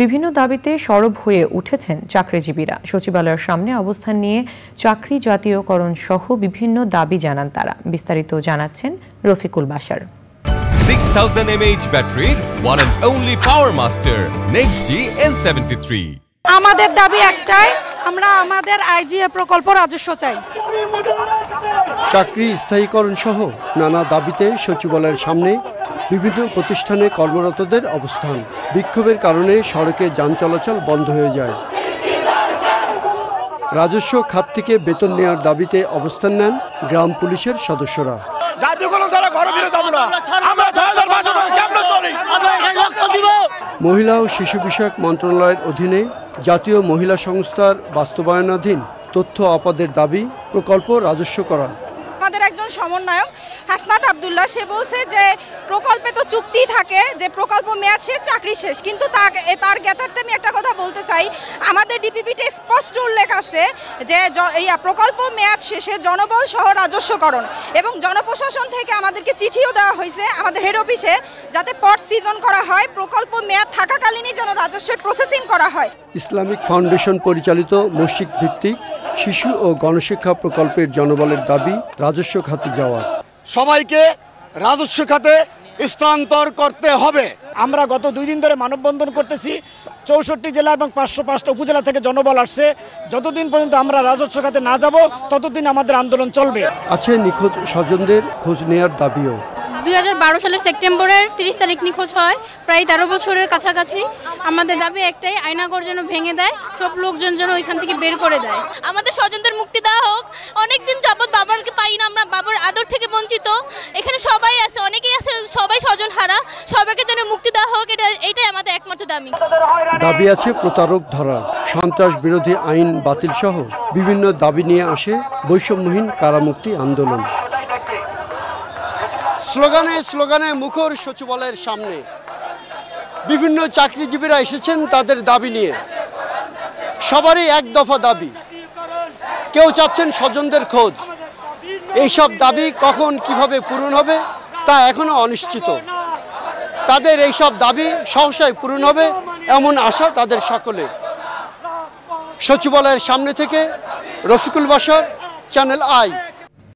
বিভিন্ন দাবিতে সরব হয়ে উঠেছেন চাকরিজীবীরা। সচিবালয়ের সামনে অবস্থান নিয়ে চাকরি জাতীয়করণ সহ বিভিন্ন দাবি জানান তারা। বিস্তারিত জানাচ্ছেন Rafiqul Bashar. 6000 mAh battery, one and only Power Master, NextG N73. আমাদের দাবি একটাই, আমরা আমাদের আইজিএ প্রকল্প রাজস্ব চাই। চাকরি স্থায়ীকরণ সহ নানা দাবিতে সচিবালয়ের সামনে বিভিন্ন প্রতিষ্ঠানে কর্মরতদের অবস্থান। বিক্ষোভের কারণে সড়কে যান চলাচল বন্ধ হয়ে যায়। রাজস্ব খাত থেকে বেতন নেওয়ার দাবিতে অবস্থান নেন গ্রাম পুলিশের সদস্যরা। মহিলা ও শিশু বিষয়ক মন্ত্রণালয়ের অধীনে জাতীয় মহিলা সংস্থার বাস্তবায়নাধীন তথ্য আপাদের দাবি প্রকল্প রাজস্ব করা। আমাদের একজন সমন্বয়ক হাসনাত আব্দুল্লাহ, সে বলছে যে প্রকল্পে তো চুক্তি থাকে যে প্রকল্প মেয়াদ শেষ, চাকরি শেষ, কিন্তু তার জ্ঞাতার্থে আমি একটা কথা বলতে চাই, আমাদের ডিপিপিতে স্পষ্ট উল্লেখ আছে যে প্রকল্প মেয়াদ শেষে জনবল সহ রাজস্বকরণ, এবং জনপ্রশাসন থেকে আমাদেরকে চিঠিও দেওয়া হয়েছে আমাদের হেড অফিসে, যাতে পট সিজন করা হয়, প্রকল্প মেয়াদ থাকাকালীনই যেন রাজস্বের প্রসেসিং করা হয়। ইসলামিক ফাউন্ডেশন পরিচালিত মসজিদ ভিত্তিক শিশু ও গণশিক্ষা প্রকল্পের জনবলের দাবি রাজস্ব খাতে যাওয়া। সবাইকে রাজস্ব খাতে স্থানান্তর করতে হবে। আমরা গত 2 দিন ধরে মানববন্ধন করতেছি। 64 জেলা এবং 505টা উপজেলা থেকে জনবল আসছে। যতদিন পর্যন্ত আমরা রাজস্ব খাতে না যাব ততদিন আমাদের আন্দোলন চলবে। আছে নিখোঁজ স্বজনদের খোঁজ নেয়ার দাবিও। 2012 সালের সেপ্টেম্বরের 30 তারিখ নিখোঁজ হয়, প্রায় 13 বছরের কাছাকাছি। আমাদের দাবি একটাই, আয়নাঘর যেন ভেঙে দেয়, সব লোকজন যেন ওইখান থেকে বের করে দেয়। আমাদের স্বজনদের মুক্তি দেওয়া হোক। অনেকদিন যাবত বাবাকে পাই না, আমরা বাবার আদর থেকে বঞ্চিত। এখানে সবাই আছে, অনেকেই আছে, সবাই স্বজন হারা, সবাইকে যেন মুক্তি দেওয়া হোক, এটাই আমাদের একমাত্র দাবি। দাবি আছে প্রতারক ধরা, সন্ত্রাস বিরোধী আইন বাতিল সহ বিভিন্ন দাবি নিয়ে আসে বৈষম্যহীন কারামুক্তি আন্দোলন। স্লোগানে স্লোগানে মুখর সচিবালয়ের সামনে বিভিন্ন চাকরিজীবীরা এসেছেন তাদের দাবি নিয়ে। সবারই এক দফা দাবি, কেউ চাচ্ছেন স্বজনদের খোঁজ। এইসব দাবি কখন কিভাবে পূরণ হবে তা এখনো অনিশ্চিত। তাদের এইসব দাবি সহসাই পূরণ হবে এমন আশা তাদের সকলে। সচিবালয়ের সামনে থেকে রফিকুল বাশার, চ্যানেল আই।